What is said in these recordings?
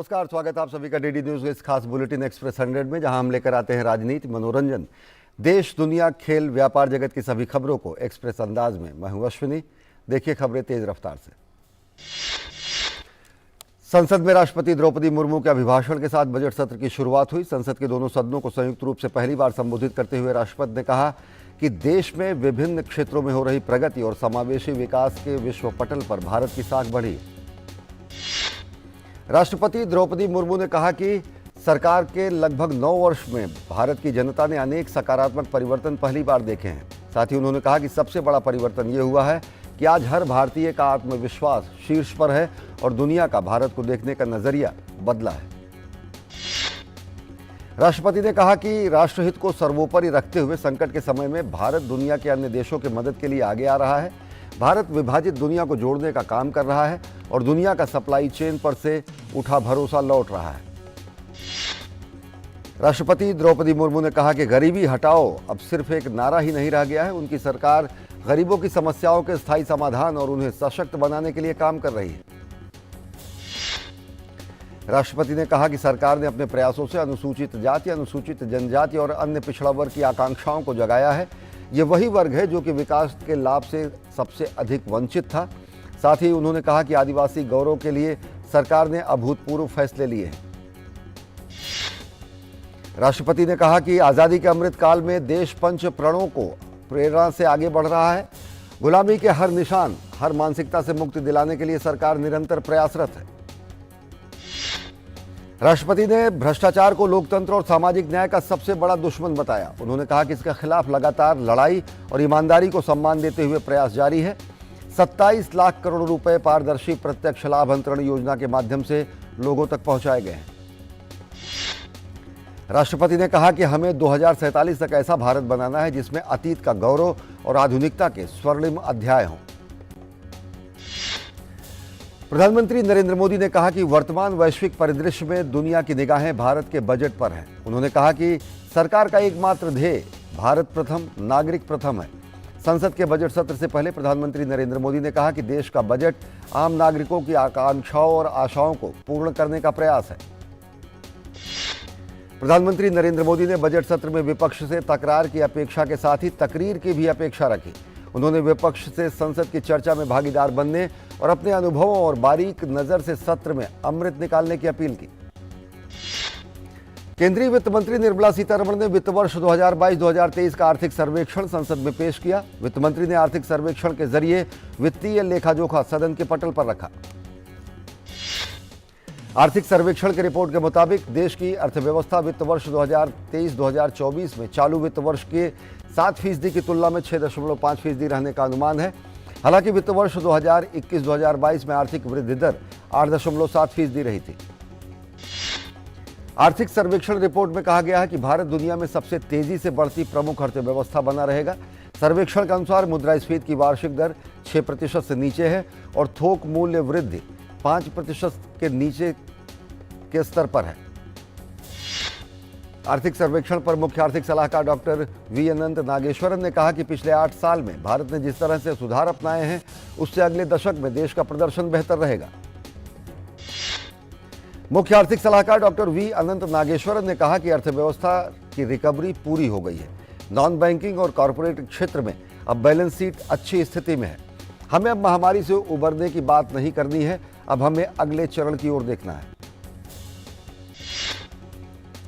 नमस्कार, स्वागत है आप सभी का डीडी न्यूज के इस खास बुलेटिन एक्सप्रेस 100 में, जहां हम लेकर आते हैं राजनीति, मनोरंजन, देश दुनिया, खेल, व्यापार जगत की सभी खबरों को एक्सप्रेस अंदाज में। मैं हूं अश्विनी। देखिए खबरें तेज रफ्तार से। संसद में राष्ट्रपति द्रौपदी मुर्मू के अभिभाषण के साथ बजट सत्र की शुरुआत हुई। संसद के दोनों सदनों को संयुक्त रूप से पहली बार संबोधित करते हुए राष्ट्रपति ने कहा कि देश में विभिन्न क्षेत्रों में हो रही प्रगति और समावेशी विकास के विश्व पटल पर भारत की साख बढ़ी। राष्ट्रपति द्रौपदी मुर्मू ने कहा कि सरकार के लगभग 9 वर्ष में भारत की जनता ने अनेक सकारात्मक परिवर्तन पहली बार देखे हैं। साथ ही उन्होंने कहा कि सबसे बड़ा परिवर्तन ये हुआ है कि आज हर भारतीय का आत्मविश्वास शीर्ष पर है और दुनिया का भारत को देखने का नजरिया बदला है। राष्ट्रपति ने कहा कि राष्ट्रहित को सर्वोपरि रखते हुए संकट के समय में भारत दुनिया के अन्य देशों की मदद के लिए आगे आ रहा है। भारत विभाजित दुनिया को जोड़ने का काम कर रहा है और दुनिया का सप्लाई चेन पर से उठा भरोसा लौट रहा है। राष्ट्रपति द्रौपदी मुर्मू ने कहा कि गरीबी हटाओ अब सिर्फ एक नारा ही नहीं रह गया है। उनकी सरकार गरीबों की समस्याओं के स्थायी समाधान और उन्हें सशक्त बनाने के लिए काम कर रही है। राष्ट्रपति ने कहा कि सरकार ने अपने प्रयासों से अनुसूचित जाति, अनुसूचित जनजाति और अन्य पिछड़ा वर्ग की आकांक्षाओं को जगाया है। ये वही वर्ग है जो कि विकास के लाभ से सबसे अधिक वंचित था। साथ ही उन्होंने कहा कि आदिवासी गौरव के लिए सरकार ने अभूतपूर्व फैसले लिए हैं। राष्ट्रपति ने कहा कि आज़ादी के अमृत काल में देश पंच प्रणों को प्रेरणा से आगे बढ़ रहा है। गुलामी के हर निशान, हर मानसिकता से मुक्ति दिलाने के लिए सरकार निरंतर प्रयासरत है। राष्ट्रपति ने भ्रष्टाचार को लोकतंत्र और सामाजिक न्याय का सबसे बड़ा दुश्मन बताया। उन्होंने कहा कि इसके खिलाफ लगातार लड़ाई और ईमानदारी को सम्मान देते हुए प्रयास जारी है। 27 लाख करोड़ रुपए पारदर्शी प्रत्यक्ष लाभ अंतरण योजना के माध्यम से लोगों तक पहुंचाए गए हैं। राष्ट्रपति ने कहा कि हमें 2047 तक ऐसा भारत बनाना है जिसमें अतीत का गौरव और आधुनिकता के स्वर्णिम अध्याय हों। प्रधानमंत्री नरेंद्र मोदी ने कहा कि वर्तमान वैश्विक परिदृश्य में दुनिया की निगाहें भारत के बजट पर हैं। उन्होंने कहा कि सरकार का एकमात्र ध्येय भारत प्रथम, नागरिक प्रथम है। संसद के बजट सत्र से पहले प्रधानमंत्री नरेंद्र मोदी ने कहा कि देश का बजट आम नागरिकों की आकांक्षाओं और आशाओं को पूर्ण करने का प्रयास है। प्रधानमंत्री नरेंद्र मोदी ने बजट सत्र में विपक्ष से तकरार की अपेक्षा के साथ ही तकरीर की भी अपेक्षा रखी। उन्होंने विपक्ष से संसद की चर्चा में भागीदार बनने और अपने अनुभवों और बारीक नजर से सत्र में अमृत निकालने की अपील की। केंद्रीय वित्त मंत्री निर्मला सीतारमण ने वित्त वर्ष 2022-2023 का आर्थिक सर्वेक्षण संसद में पेश किया। वित्त मंत्री ने आर्थिक सर्वेक्षण के जरिए वित्तीय लेखा जोखा सदन के पटल पर रखा। आर्थिक सर्वेक्षण की रिपोर्ट के मुताबिक देश की अर्थव्यवस्था वित्त वर्ष 2023-2024 में चालू वित्त वर्ष के 7% की तुलना में 6.5% रहने का अनुमान है। हालांकि वित्त वर्ष 2021-2022 में आर्थिक वृद्धि दर 8.7% रही थी। आर्थिक सर्वेक्षण रिपोर्ट में कहा गया है कि भारत दुनिया में सबसे तेजी से बढ़ती प्रमुख अर्थव्यवस्था बना रहेगा। सर्वेक्षण के अनुसार मुद्रास्फीति की वार्षिक दर 6% से नीचे है और थोक मूल्य वृद्धि 5% के नीचे के स्तर पर है। आर्थिक सर्वेक्षण पर मुख्य आर्थिक सलाहकार डॉक्टर वी अनंत नागेश्वरन ने कहा कि पिछले 8 साल में भारत ने जिस तरह से सुधार अपनाए हैं उससे अगले दशक में देश का प्रदर्शन बेहतर रहेगा। मुख्य आर्थिक सलाहकार डॉक्टर वी अनंत नागेश्वरन ने कहा कि अर्थव्यवस्था की रिकवरी पूरी हो गई है। नॉन बैंकिंग और कॉरपोरेट क्षेत्र में अब बैलेंस शीट अच्छी स्थिति में है। हमें अब महामारी से उबरने की बात नहीं करनी है, अब हमें अगले चरण की ओर देखना है।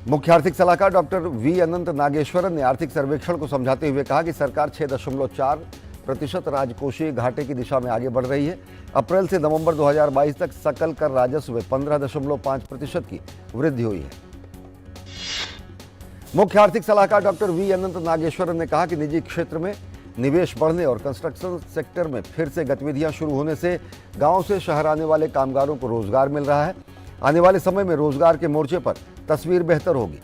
मुख्य आर्थिक सलाहकार डॉक्टर वी अनंत नागेश्वरन ने आर्थिक सर्वेक्षण को समझाते हुए कहा कि सरकार 6.4% राजकोषीय घाटे की दिशा में आगे बढ़ रही है। अप्रैल से नवंबर 2022 तक सकल कर राजस्व में 15.5% की वृद्धि हुई है। मुख्य आर्थिक सलाहकार डॉक्टर वी अनंत नागेश्वरन ने कहा कि निजी क्षेत्र में निवेश बढ़ने और कंस्ट्रक्शन सेक्टर में फिर से गतिविधियां शुरू होने से गांव से शहर आने वाले कामगारों को रोजगार मिल रहा है। आने वाले समय में रोजगार के मोर्चे पर तस्वीर बेहतर होगी।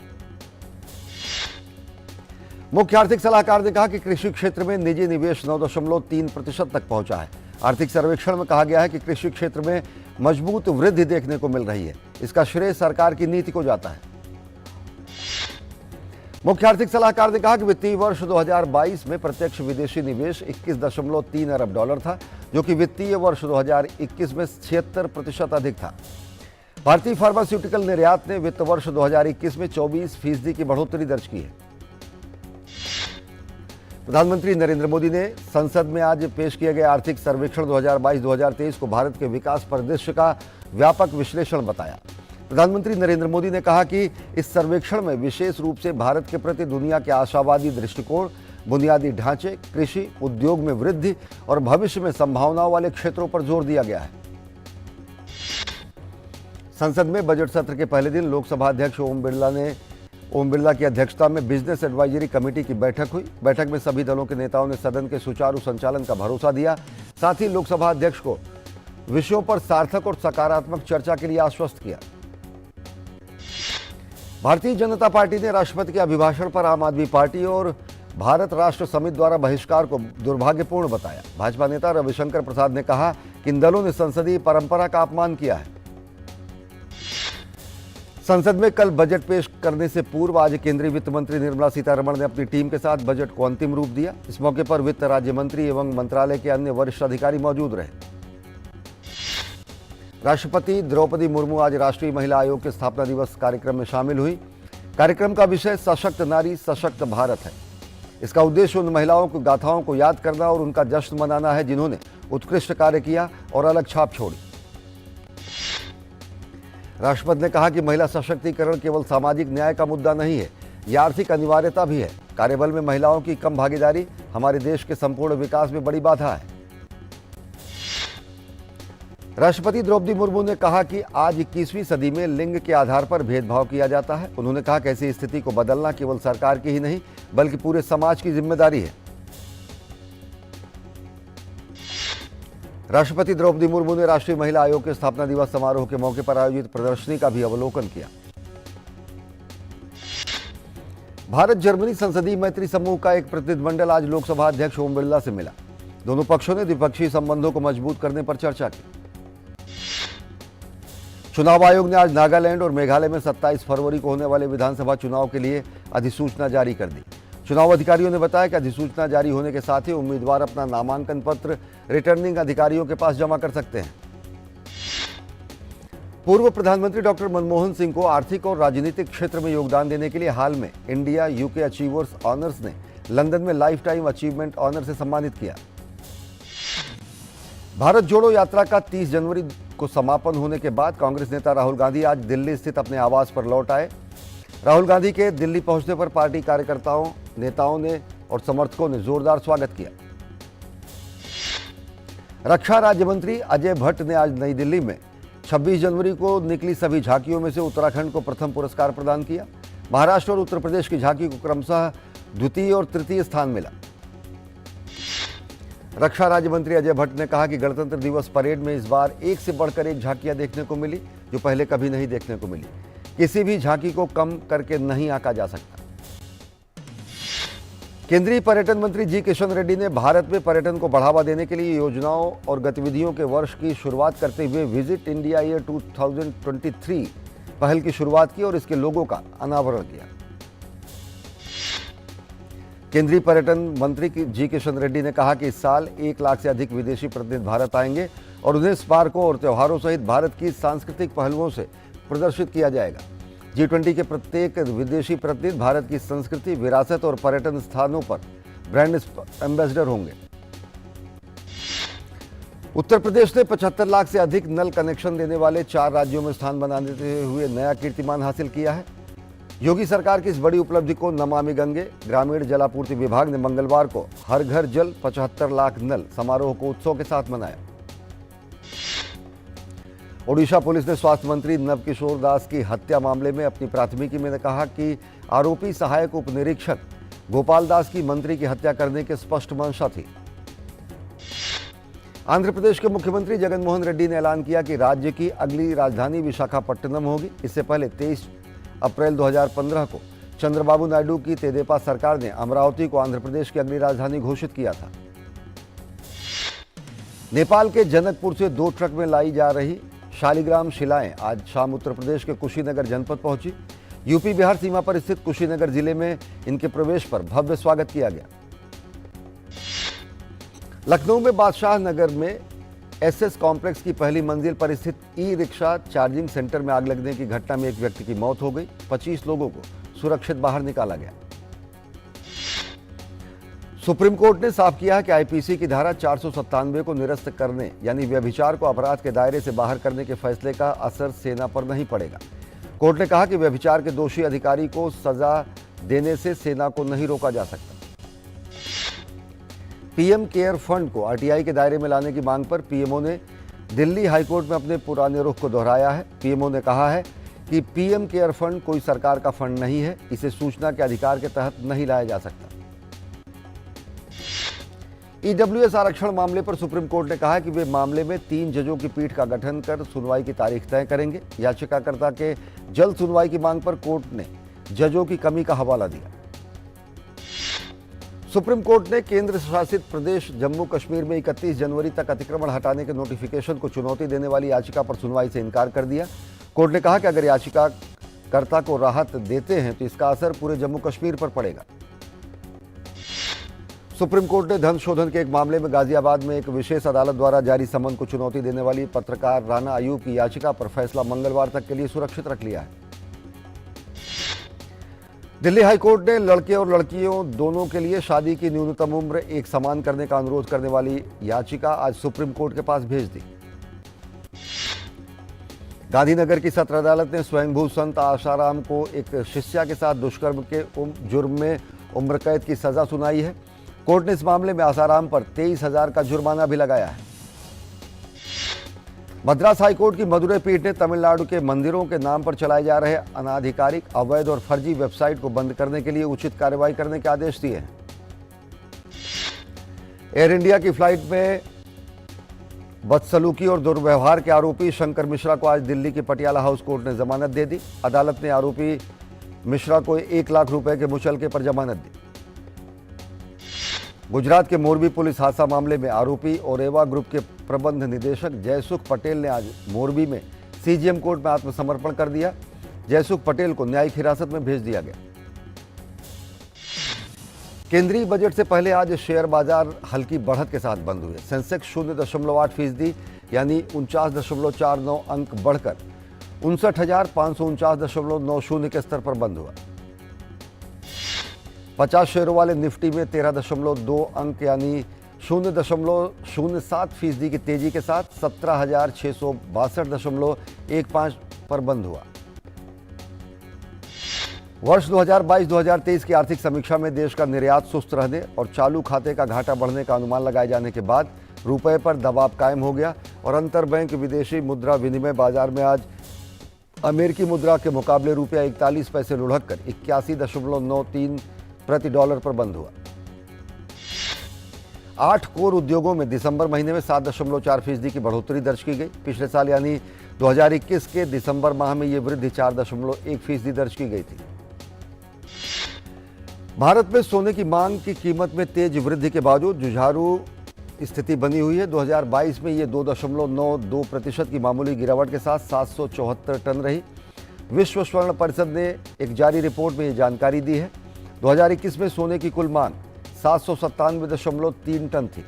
मुख्य आर्थिक सलाहकार ने कहा कि कृषि क्षेत्र में निजी निवेश 9.3% तक पहुंचा है। आर्थिक सर्वेक्षण में कहा गया है कि कृषि क्षेत्र में मजबूत वृद्धि देखने को मिल रही है। इसका श्रेय सरकार की नीति को जाता है। मुख्य आर्थिक सलाहकार ने कहा कि वित्तीय वर्ष 2022 में प्रत्यक्ष विदेशी निवेश 21.3 अरब डॉलर था, जो कि वित्तीय वर्ष 2021 में 76% अधिक था। भारतीय फार्मास्यूटिकल निर्यात ने वित्त वर्ष 2021 में 24% की बढ़ोतरी दर्ज की है। प्रधानमंत्री नरेंद्र मोदी ने संसद में आज पेश किए गए आर्थिक सर्वेक्षण 2022-2023 को भारत के विकास परिदृश्य का व्यापक विश्लेषण बताया। प्रधानमंत्री नरेंद्र मोदी ने कहा कि इस सर्वेक्षण में विशेष रूप से भारत के प्रति दुनिया के आशावादी दृष्टिकोण, बुनियादी ढांचे, कृषि, उद्योग में वृद्धि और भविष्य में संभावनाओं वाले क्षेत्रों पर जोर दिया गया है। संसद में बजट सत्र के पहले दिन लोकसभा अध्यक्ष ओम बिरला की अध्यक्षता में बिजनेस एडवाइजरी कमेटी की बैठक हुई। बैठक में सभी दलों के नेताओं ने सदन के सुचारू संचालन का भरोसा दिया। साथ ही लोकसभा अध्यक्ष को विषयों पर सार्थक और सकारात्मक चर्चा के लिए आश्वस्त किया। भारतीय जनता पार्टी ने राष्ट्रपति के अभिभाषण पर आम आदमी पार्टी और भारत राष्ट्र समिति द्वारा बहिष्कार को दुर्भाग्यपूर्ण बताया। भाजपा नेता रविशंकर प्रसाद ने कहा कि इन दलों ने संसदीय परंपरा का अपमान किया है। संसद में कल बजट पेश करने से पूर्व आज केंद्रीय वित्त मंत्री निर्मला सीतारमण ने अपनी टीम के साथ बजट को अंतिम रूप दिया। इस मौके पर वित्त राज्य मंत्री एवं मंत्रालय के अन्य वरिष्ठ अधिकारी मौजूद रहे। राष्ट्रपति द्रौपदी मुर्मू आज राष्ट्रीय महिला आयोग के स्थापना दिवस कार्यक्रम में शामिल हुई। कार्यक्रम का विषय सशक्त नारी सशक्त भारत है। इसका उद्देश्य उन महिलाओं की गाथाओं को याद करना और उनका जश्न मनाना है जिन्होंने उत्कृष्ट कार्य किया और अलग छाप छोड़ी। राष्ट्रपति ने कहा कि महिला सशक्तिकरण केवल सामाजिक न्याय का मुद्दा नहीं है, यह आर्थिक अनिवार्यता भी है। कार्यबल में महिलाओं की कम भागीदारी हमारे देश के संपूर्ण विकास में बड़ी बाधा है। राष्ट्रपति द्रौपदी मुर्मू ने कहा कि आज 21वीं सदी में लिंग के आधार पर भेदभाव किया जाता है। उन्होंने कहा कि ऐसी स्थिति को बदलना केवल सरकार की ही नहीं बल्कि पूरे समाज की जिम्मेदारी है। राष्ट्रपति द्रौपदी मुर्मू ने राष्ट्रीय महिला आयोग के स्थापना दिवस समारोह के मौके पर आयोजित प्रदर्शनी का भी अवलोकन किया। भारत जर्मनी संसदीय मैत्री समूह का एक प्रतिनिधिमंडल आज लोकसभा अध्यक्ष ओम बिरला से मिला। दोनों पक्षों ने द्विपक्षीय संबंधों को मजबूत करने पर चर्चा की। चुनाव आयोग ने आज नागालैंड और मेघालय में 27 फरवरी को होने वाले विधानसभा चुनाव के लिए अधिसूचना जारी कर दी। चुनाव अधिकारियों ने बताया कि अधिसूचना जारी होने के साथ ही उम्मीदवार अपना नामांकन पत्र रिटर्निंग अधिकारियों के पास जमा कर सकते हैं। पूर्व प्रधानमंत्री डॉक्टर मनमोहन सिंह को आर्थिक और राजनीतिक क्षेत्र में योगदान देने के लिए हाल में इंडिया यूके अचीवर्स ऑनर्स ने लंदन में लाइफ टाइम अचीवमेंट ऑनर से सम्मानित किया। भारत जोड़ो यात्रा का 30 जनवरी को समापन होने के बाद कांग्रेस नेता राहुल गांधी आज दिल्ली स्थित अपने आवास पर लौट आए। राहुल गांधी के दिल्ली पहुंचने पर पार्टी कार्यकर्ताओं, नेताओं ने और समर्थकों ने जोरदार स्वागत किया। रक्षा राज्य मंत्री अजय भट्ट ने आज नई दिल्ली में 26 जनवरी को निकली सभी झांकियों में से उत्तराखंड को प्रथम पुरस्कार प्रदान किया। महाराष्ट्र और उत्तर प्रदेश की झांकी को क्रमशः द्वितीय और तृतीय स्थान मिला। रक्षा राज्य मंत्री अजय भट्ट ने कहा कि गणतंत्र दिवस परेड में इस बार एक से बढ़कर एक झांकियां देखने को मिली जो पहले कभी नहीं देखने को मिली। किसी भी झांकी को कम करके नहीं आंका जा सकता। केंद्रीय पर्यटन मंत्री जी किशन रेड्डी ने भारत में पर्यटन को बढ़ावा देने के लिए योजनाओं और गतिविधियों के वर्ष की शुरुआत करते हुए विजिट इंडिया ईयर 2023 पहल की शुरुआत की और इसके लोगों का अनावरण किया। केंद्रीय पर्यटन मंत्री जी किशन रेड्डी ने कहा कि इस साल 1 लाख से अधिक विदेशी प्रतिनिधि भारत आएंगे और उन्हें स्मारकों और त्योहारों सहित भारत की सांस्कृतिक पहलुओं से प्रदर्शित किया जाएगा। G20 के प्रत्येक विदेशी प्रतिनिधि भारत की संस्कृति, विरासत और पर्यटन स्थानों पर ब्रांड एम्बेसडर होंगे। उत्तर प्रदेश ने 75 लाख से अधिक नल कनेक्शन देने वाले 4 राज्यों में स्थान बनाते हुए नया कीर्तिमान हासिल किया है। योगी सरकार की इस बड़ी उपलब्धि को नमामि गंगे ग्रामीण जलापूर्ति विभाग ने मंगलवार को हर घर जल 75 लाख नल समारोह को उत्सव के साथ मनाया। ओडिशा पुलिस ने स्वास्थ्य मंत्री नवकिशोर दास की हत्या मामले में अपनी प्राथमिकी में कहा कि आरोपी सहायक उप निरीक्षक गोपाल दास की मंत्री की हत्या करने के स्पष्ट मंशा थी। आंध्र प्रदेश के मुख्यमंत्री जगनमोहन रेड्डी ने ऐलान किया कि राज्य की अगली राजधानी विशाखापट्टनम होगी। इससे पहले 23 अप्रैल 2015 को चंद्रबाबू नायडू की तेदेपा सरकार ने अमरावती को आंध्र प्रदेश की अगली राजधानी घोषित किया था। नेपाल के जनकपुर से 2 ट्रक में लाई जा रही शालिग्राम शिलाएं आज शाम उत्तर प्रदेश के कुशीनगर जनपद पहुंची। यूपी बिहार सीमा पर स्थित कुशीनगर जिले में इनके प्रवेश पर भव्य स्वागत किया गया। लखनऊ में बादशाह नगर में एसएस कॉम्प्लेक्स की पहली मंजिल पर स्थित ई रिक्शा चार्जिंग सेंटर में आग लगने की घटना में एक व्यक्ति की मौत हो गई। 25 लोगों को सुरक्षित बाहर निकाला गया। सुप्रीम कोर्ट ने साफ किया है कि आईपीसी की धारा 497 को निरस्त करने यानी व्यभिचार को अपराध के दायरे से बाहर करने के फैसले का असर सेना पर नहीं पड़ेगा। कोर्ट ने कहा कि व्यभिचार के दोषी अधिकारी को सजा देने से सेना को नहीं रोका जा सकता। पीएम केयर फंड को आरटीआई के दायरे में लाने की मांग पर पीएमओ ने दिल्ली हाईकोर्ट में अपने पुराने रुख को दोहराया है। पीएमओ ने कहा है कि पीएम केयर फंड कोई सरकार का फंड नहीं है, इसे सूचना के अधिकार के तहत नहीं लाया जा सकता। ईडब्ल्यूएस आरक्षण मामले पर सुप्रीम कोर्ट ने कहा है कि वे मामले में 3 जजों की पीठ का गठन कर सुनवाई की तारीख तय करेंगे। याचिकाकर्ता के जल्द सुनवाई की मांग पर कोर्ट ने जजों की कमी का हवाला दिया। सुप्रीम कोर्ट ने केंद्र शासित प्रदेश जम्मू कश्मीर में 31 जनवरी तक अतिक्रमण हटाने के नोटिफिकेशन को चुनौती देने वाली याचिका पर सुनवाई से इनकार कर दिया। कोर्ट ने कहा कि अगर याचिकाकर्ता को राहत देते हैं तो इसका असर पूरे जम्मू कश्मीर पर पड़ेगा। सुप्रीम कोर्ट ने धन शोधन के एक मामले में गाजियाबाद में एक विशेष अदालत द्वारा जारी समन को चुनौती देने वाली पत्रकार राना अयूब की याचिका पर फैसला मंगलवार तक के लिए सुरक्षित रख लिया है। दिल्ली हाईकोर्ट ने लड़के और लड़कियों दोनों के लिए शादी की न्यूनतम उम्र एक समान करने का अनुरोध करने वाली याचिका आज सुप्रीम कोर्ट के पास भेज दी। गांधीनगर की सत्र अदालत ने स्वयंभू संत आसाराम को एक शिष्या के साथ दुष्कर्म के जुर्म में उम्र कैद की सजा सुनाई है। कोर्ट ने इस मामले में आसाराम पर 23,000 का जुर्माना भी लगाया है। मद्रास हाईकोर्ट की मदुरै पीठ ने तमिलनाडु के मंदिरों के नाम पर चलाए जा रहे अनाधिकारिक, अवैध और फर्जी वेबसाइट को बंद करने के लिए उचित कार्रवाई करने के आदेश दिए हैं। एयर इंडिया की फ्लाइट में बदसलूकी और दुर्व्यवहार के आरोपी शंकर मिश्रा को आज दिल्ली के पटियाला हाउस कोर्ट ने जमानत दे दी। अदालत ने आरोपी मिश्रा को 1 लाख रुपए के मुचलके पर जमानत दी। गुजरात के मोरबी पुलिस हादसा मामले में आरोपी ओरेवा ग्रुप के प्रबंध निदेशक जयसुख पटेल ने आज मोरबी में सीजीएम कोर्ट में आत्मसमर्पण कर दिया। जयसुख पटेल को न्यायिक हिरासत में भेज दिया गया। केंद्रीय बजट से पहले आज शेयर बाजार हल्की बढ़त के साथ बंद हुए। सेंसेक्स 0.8% यानी 49.49 अंक बढ़कर 59,549.90 के स्तर पर बंद हुआ। 50 शेयरों वाले निफ्टी में 13.2 अंक यानी 0.07% की तेजी के साथ 17,662.15 पर बंद हुआ। वर्ष 2022-2023 की आर्थिक समीक्षा में देश का निर्यात सुस्त रहने और चालू खाते का घाटा बढ़ने का अनुमान लगाए जाने के बाद रुपए पर दबाव कायम हो गया और अंतरबैंक विदेशी मुद्रा विनिमय बाजार में आज अमेरिकी मुद्रा के मुकाबले रुपया 41 पैसे लुढ़ककर 81.93 प्रति डॉलर पर बंद हुआ। 8 कोर उद्योगों में दिसंबर महीने में 7.4% की बढ़ोतरी दर्ज की गई। पिछले साल यानी 2021 के दिसंबर माह में यह वृद्धि 4.1% दर्ज की गई थी। भारत में सोने की मांग की कीमत में तेज वृद्धि के बावजूद जुझारू स्थिति बनी हुई है। 2022 में ये 2.92% की मामूली गिरावट के साथ 774 टन रही। विश्व स्वर्ण परिषद ने एक जारी रिपोर्ट में ये जानकारी दी है। 2021 में सोने की कुल मांग 797.3 टन थी।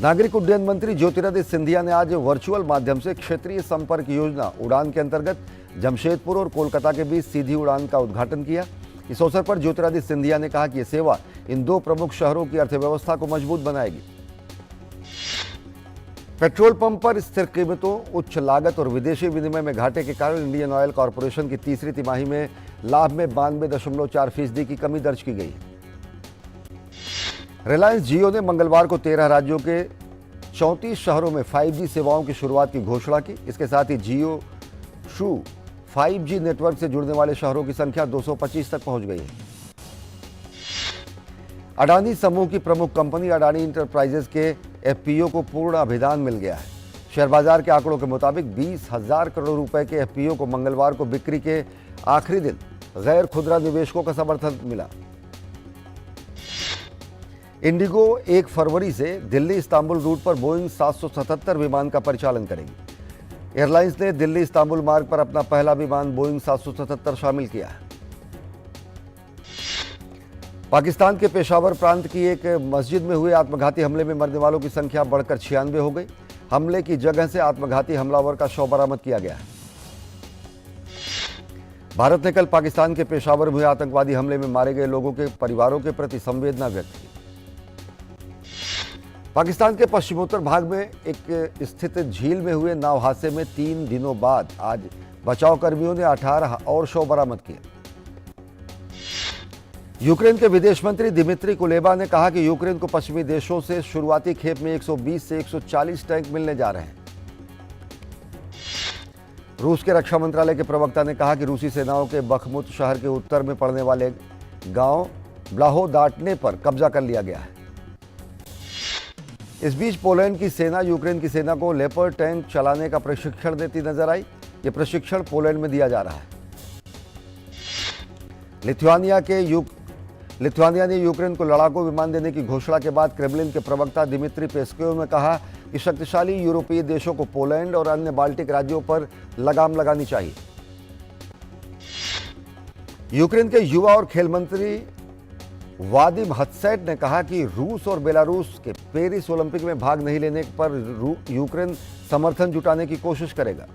नागरिक उड्डयन मंत्री ज्योतिरादित्य सिंधिया ने आज वर्चुअल माध्यम से क्षेत्रीय संपर्क योजना उड़ान के अंतर्गत जमशेदपुर और कोलकाता के बीच सीधी उड़ान का उद्घाटन किया। इस अवसर पर ज्योतिरादित्य सिंधिया ने कहा कि यह सेवा इन 2 प्रमुख शहरों की अर्थव्यवस्था को मजबूत बनाएगी। पेट्रोल पंप पर स्थिर कीमतों, उच्च लागत और विदेशी विनिमय में घाटे के कारण इंडियन ऑयल कॉर्पोरेशन की तीसरी तिमाही में लाभ में 92.4% की कमी दर्ज की गई। रिलायंस जियो ने मंगलवार को 13 राज्यों के 34 शहरों में 5G सेवाओं की शुरुआत की घोषणा की। इसके साथ ही जियो शू 5G नेटवर्क से जुड़ने वाले शहरों की संख्या 225 तक पहुंच गई है। अडानी समूह की प्रमुख कंपनी अडानी इंटरप्राइजेज के एफपीओ को पूर्ण अभिधान मिल गया है। शेयर बाजार के आंकड़ों के मुताबिक 20,000 करोड़ रुपए के एफपीओ को मंगलवार को बिक्री के आखिरी दिन गैर खुदरा निवेशकों का समर्थन मिला। इंडिगो 1 फरवरी से दिल्ली इस्तांबुल रूट पर बोइंग 777 विमान का परिचालन करेगी। एयरलाइंस ने दिल्ली इस्तांबुल मार्ग पर अपना पहला विमान बोइंग 777 शामिल किया है। पाकिस्तान के पेशावर प्रांत की एक मस्जिद में हुए आत्मघाती हमले में मरने वालों की संख्या बढ़कर 96 हो गई। हमले की जगह से आत्मघाती हमलावर का शव बरामद किया गया है। भारत ने कल पाकिस्तान के पेशावर में हुए आतंकवादी हमले में मारे गए लोगों के परिवारों के प्रति संवेदना व्यक्त की। पाकिस्तान के पश्चिमोत्तर भाग में एक स्थित झील में हुए नाव हादसे में 3 दिनों बाद आज बचाव कर्मियों ने 18 और शव बरामद किए। यूक्रेन के विदेश मंत्री दिमित्री कुलेबा ने कहा कि यूक्रेन को पश्चिमी देशों से शुरुआती खेप में 120 से 140 टैंक मिलने जा रहे हैं। रूस के रक्षा मंत्रालय के प्रवक्ता ने कहा कि रूसी सेनाओं के बखमुत शहर के उत्तर में पड़ने वाले गांव ब्लाहोदाटने पर कब्जा कर लिया गया है। इस बीच पोलैंड की सेना यूक्रेन की सेना को लेपर्ड टैंक चलाने का प्रशिक्षण देती नजर आई। यह प्रशिक्षण पोलैंड में दिया जा रहा है। लिथुआनिया ने यूक्रेन को लड़ाकू विमान देने की घोषणा के बाद क्रेमलिन के प्रवक्ता दिमित्री पेस्कोव ने कहा कि शक्तिशाली यूरोपीय देशों को पोलैंड और अन्य बाल्टिक राज्यों पर लगाम लगानी चाहिए। यूक्रेन के युवा और खेल मंत्री वादिम हत्सेट ने कहा कि रूस और बेलारूस के पेरिस ओलंपिक में भाग नहीं लेने पर यूक्रेन समर्थन जुटाने की कोशिश करेगा।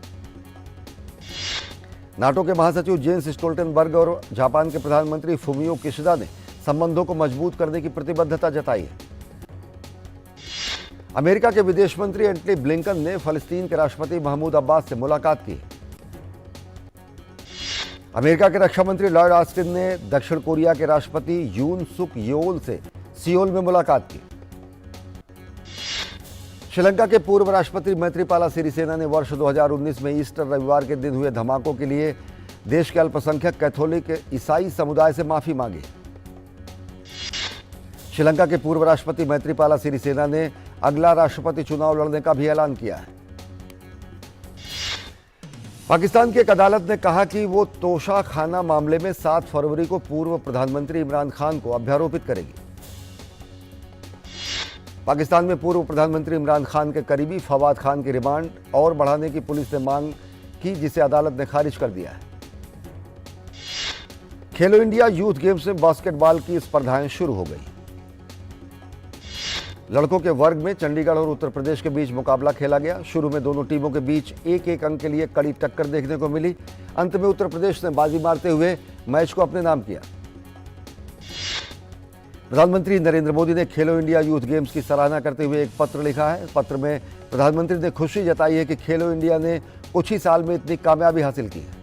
नाटो के महासचिव जेन्स स्टोल्टेनबर्ग और जापान के प्रधानमंत्री फुमियो किशिदा ने संबंधों को मजबूत करने की प्रतिबद्धता जताई है। अमेरिका के विदेश मंत्री एंटनी ब्लिंकन ने फलस्तीन के राष्ट्रपति महमूद अब्बास से मुलाकात की। अमेरिका के रक्षा मंत्री लॉयड ऑस्टिन ने दक्षिण कोरिया के राष्ट्रपति यून सुक योल से सियोल में मुलाकात की। श्रीलंका के पूर्व राष्ट्रपति मैत्रीपाला सिरिसेना ने वर्ष 2019 में ईस्टर रविवार के दिन हुए धमाकों के लिए देश के अल्पसंख्यक कैथोलिक ईसाई समुदाय से माफी मांगी। श्रीलंका के पूर्व राष्ट्रपति मैत्रीपाला सिरिसेना ने अगला राष्ट्रपति चुनाव लड़ने का भी ऐलान किया है। पाकिस्तान की एक अदालत ने कहा कि वो तोशा खाना मामले में 7 फरवरी को पूर्व प्रधानमंत्री इमरान खान को अभ्यारोपित करेगी। पाकिस्तान में पूर्व प्रधानमंत्री इमरान खान के करीबी फवाद खान की रिमांड और बढ़ाने की पुलिस ने मांग की, जिसे अदालत ने खारिज कर दिया है। खेलो इंडिया यूथ गेम्स में बास्केटबॉल की स्पर्धाएं शुरू हो गई। लड़कों के वर्ग में चंडीगढ़ और उत्तर प्रदेश के बीच मुकाबला खेला गया। शुरू में दोनों टीमों के बीच एक एक अंक के लिए कड़ी टक्कर देखने को मिली। अंत में उत्तर प्रदेश ने बाजी मारते हुए मैच को अपने नाम किया। प्रधानमंत्री नरेंद्र मोदी ने खेलो इंडिया यूथ गेम्स की सराहना करते हुए एक पत्र लिखा है। पत्र में प्रधानमंत्री ने खुशी जताई है कि खेलो इंडिया ने कुछ ही साल में इतनी कामयाबी हासिल की है।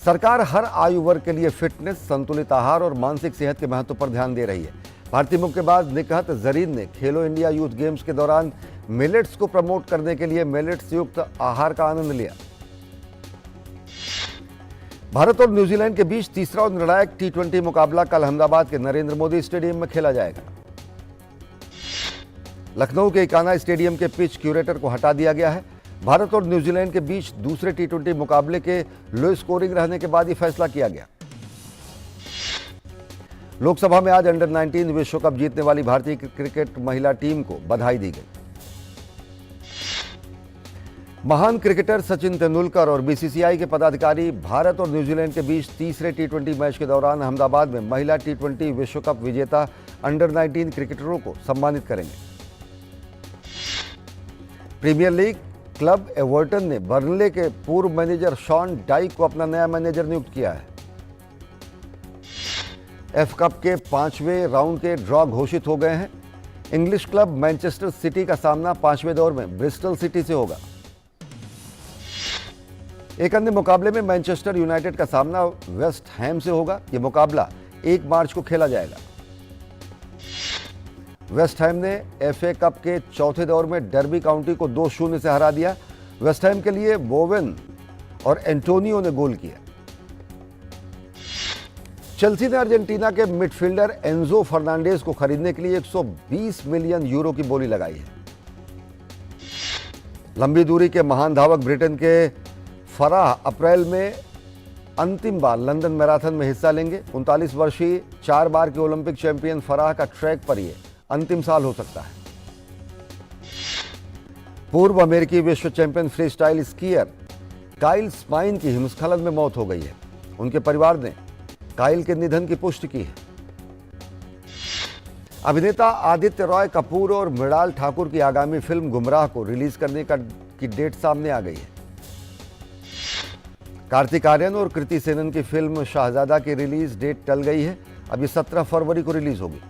सरकार हर आयु वर्ग के लिए फिटनेस, संतुलित आहार और मानसिक सेहत के महत्व पर ध्यान दे रही है। भारतीय मुक्केबाज निकहत जरीन ने खेलो इंडिया यूथ गेम्स के दौरान मिलेट्स को प्रमोट करने के लिए मिलेट्स युक्त आहार का आनंद लिया। भारत और न्यूजीलैंड के बीच तीसरा और निर्णायक T20 मुकाबला कल अहमदाबाद के नरेंद्र मोदी स्टेडियम में खेला जाएगा। लखनऊ के इकाना स्टेडियम के पिच क्यूरेटर को हटा दिया गया है। भारत और न्यूजीलैंड के बीच दूसरे T20 मुकाबले के लो स्कोरिंग रहने के बाद ही फैसला किया गया। लोकसभा में आज अंडर 19 विश्व कप जीतने वाली भारतीय क्रिकेट महिला टीम को बधाई दी गई। महान क्रिकेटर सचिन तेंदुलकर और बीसीसीआई के पदाधिकारी भारत और न्यूजीलैंड के बीच तीसरे T20 मैच के दौरान अहमदाबाद में महिला T20 विश्व कप विजेता अंडर 19 क्रिकेटरों को सम्मानित करेंगे। प्रीमियर लीग क्लब एवर्टन ने बर्नले के पूर्व मैनेजर शॉन डाइक को अपना नया मैनेजर नियुक्त किया है। एफ कप के 5वें राउंड के ड्रॉ घोषित हो गए हैं। इंग्लिश क्लब मैनचेस्टर सिटी का सामना 5वें दौर में ब्रिस्टल सिटी से होगा। एक अन्य मुकाबले में मैनचेस्टर यूनाइटेड का सामना वेस्ट हैम से होगा। यह मुकाबला 1 मार्च को खेला जाएगा। वेस्ट हैम ने एफए कप के चौथे दौर में डर्बी काउंटी को 2-0 से हरा दिया। वेस्ट हैम के लिए बोवेन और एंटोनियो ने गोल किया। चेल्सी ने अर्जेंटीना के मिडफील्डर एंजो फर्नांडेज को खरीदने के लिए 120 मिलियन यूरो की बोली लगाई है। लंबी दूरी के महान धावक ब्रिटेन के फराह अप्रैल में अंतिम बार लंदन मैराथन में हिस्सा लेंगे। 39 वर्षीय 4 बार के ओलंपिक चैंपियन फराह का ट्रैक पर यह अंतिम साल हो सकता है। पूर्व अमेरिकी विश्व champion free style skier Kyle spine की हिमस्खलन में मौत हो गई है। उनके परिवार ने काइल के निधन की पुष्टि की है। अभिनेता आदित्य रॉय कपूर और मृणाल ठाकुर की आगामी फिल्म गुमराह को रिलीज करने की डेट सामने आ गई है। कार्तिक आर्यन और कृति सेनन की फिल्म शाहजादा की रिलीज डेट टल गई है। अब ये 17 फरवरी को रिलीज होगी।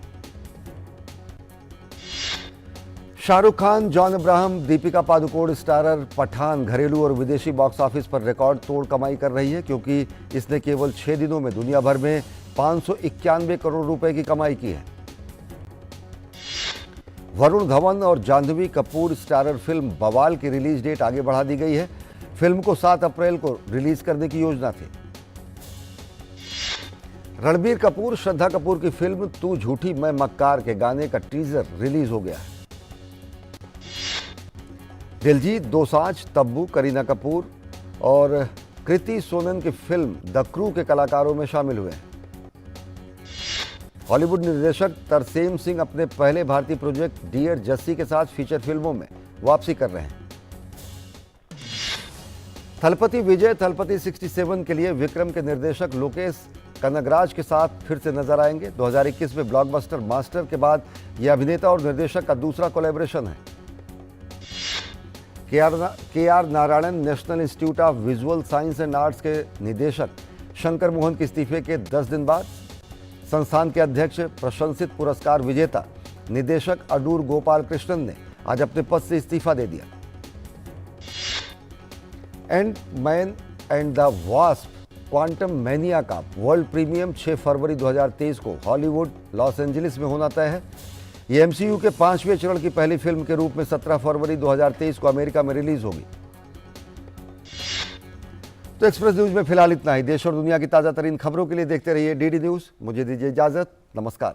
शाहरुख खान, जॉन अब्राहम, दीपिका पादुकोण स्टारर पठान घरेलू और विदेशी बॉक्स ऑफिस पर रिकॉर्ड तोड़ कमाई कर रही है, क्योंकि इसने केवल 6 दिनों में दुनिया भर में 591 करोड़ रुपए की कमाई की है। वरुण धवन और जाह्नवी कपूर स्टारर फिल्म बवाल की रिलीज डेट आगे बढ़ा दी गई है। फिल्म को 7 अप्रैल को रिलीज करने की योजना थी। रणबीर कपूर, श्रद्धा कपूर की फिल्म तू झूठी मैं मक्कार के गाने का टीजर रिलीज हो गया है। दिलजीत दोसांझ, तब्बू, करीना कपूर और कृति सोनन की फिल्म द क्रू के कलाकारों में शामिल हुए हैं। हॉलीवुड निर्देशक तरसेम सिंह अपने पहले भारतीय प्रोजेक्ट डियर जस्सी के साथ फीचर फिल्मों में वापसी कर रहे हैं। थलपति विजय थलपति 67 के लिए विक्रम के निर्देशक लोकेश कनगराज के साथ फिर से नजर आएंगे। 2021 में ब्लॉकबस्टर मास्टर के बाद यह अभिनेता और निर्देशक का दूसरा कोलैबोरेशन है। K R Narayanan National Institute of Visual Science and Arts के निदेशक शंकर मोहन के इस्तीफे के 10 दिन बाद संस्थान के अध्यक्ष, प्रशंसित पुरस्कार विजेता निदेशक अडूर गोपाल कृष्णन ने आज अपने पद से इस्तीफा दे दिया। And man and the wasp quantum mania का वर्ल्ड प्रीमियम 6 फरवरी 2023 को हॉलीवुड लॉस एंजलिस में होना तय है। ये एमसीयू के 5वें चरण की पहली फिल्म के रूप में 17 फरवरी 2023 को अमेरिका में रिलीज होगी। तो एक्सप्रेस न्यूज में फिलहाल इतना ही। देश और दुनिया की ताजा तरीन खबरों के लिए देखते रहिए डीडी न्यूज। मुझे दीजिए इजाजत। नमस्कार।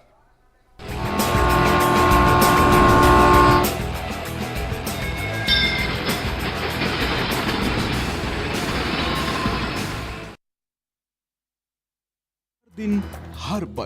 दिन हर पल